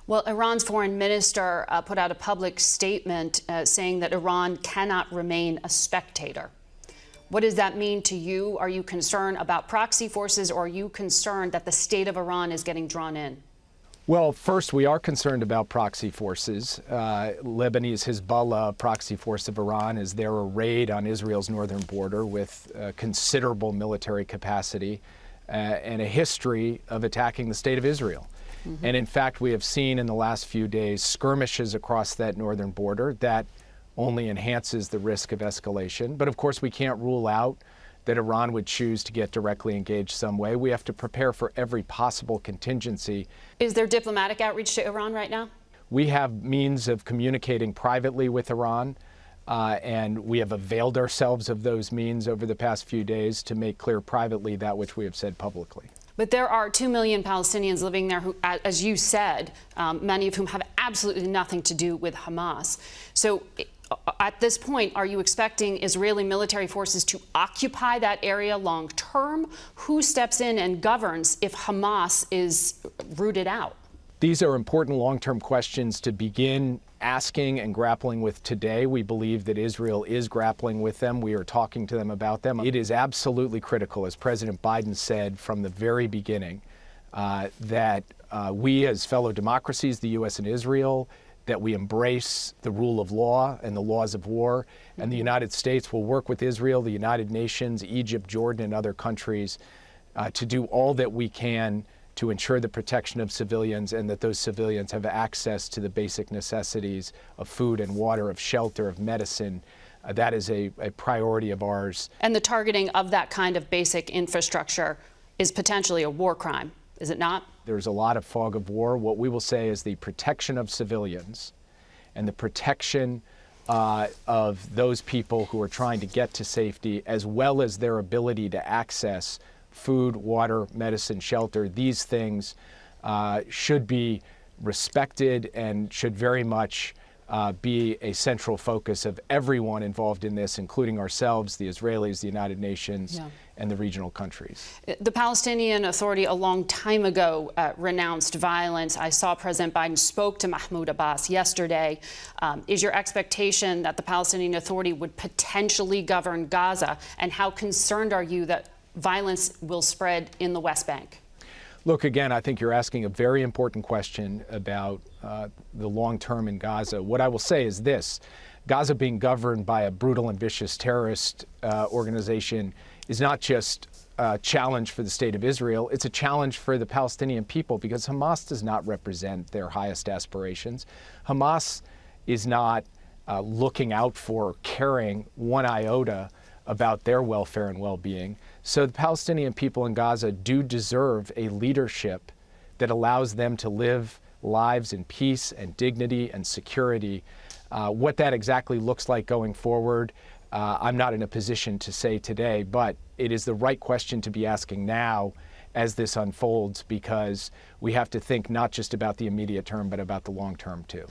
Well, Iran's foreign minister put out a public statement saying that Iran cannot remain a spectator. What does that mean to you? Are you concerned about proxy forces, or are you concerned that the state of Iran is getting drawn in? Well, first, we are concerned about proxy forces. Lebanese Hezbollah, proxy force of Iran, is there a raid on Israel's northern border with considerable military capacity and a history of attacking the state of Israel. And in fact, we have seen in the last few days skirmishes across that northern border that only enhances the risk of escalation. But of course, we can't rule out that Iran would choose to get directly engaged some way. We have to prepare for every possible contingency. Is there diplomatic outreach to Iran right now? We have means of communicating privately with Iran, and we have availed ourselves of those means over the past few days to make clear privately that which we have said publicly. But there are 2 million Palestinians living there who, as you said, many of whom have absolutely nothing to do with Hamas. So at this point, are you expecting Israeli military forces to occupy that area long term? Who steps in and governs if Hamas is rooted out? These are important long-term questions to begin asking and grappling with today. We believe that Israel is grappling with them. We are talking to them about them. It is absolutely critical, as President Biden said from the very beginning, that we as fellow democracies, the U.S. and Israel, that we embrace the rule of law and the laws of war. And the United States will work with Israel, the United Nations, Egypt, Jordan, and other countries to do all that we can to ensure the protection of civilians, and that those civilians have access to the basic necessities of food and water, of shelter, of medicine. That is a priority of ours. And the targeting of that kind of basic infrastructure is potentially a war crime, is it not? There's a lot of fog of war. What we will say is the protection of civilians and the protection of those people who are trying to get to safety, as well as their ability to access food, water, medicine, shelter. These things should be respected and should very much be a central focus of everyone involved in this, including ourselves, the Israelis, the United Nations, and the regional countries. The Palestinian Authority a long time ago renounced violence. I saw President Biden spoke to Mahmoud Abbas yesterday. Is your expectation that the Palestinian Authority would potentially govern Gaza? And how concerned are you that violence will spread in the West Bank? Look, again, I think you're asking a very important question about the long term in Gaza. What I will say is this: Gaza being governed by a brutal and vicious terrorist organization is not just a challenge for the state of Israel, it's a challenge for the Palestinian people, because Hamas does not represent their highest aspirations. Hamas is not looking out for, caring one iota about their welfare and well-being. So the Palestinian people in Gaza do deserve a leadership that allows them to live lives in peace and dignity and security. What that exactly looks like going forward, I'm not in a position to say today, but it is the right question to be asking now as this unfolds, because we have to think not just about the immediate term, but about the long term too.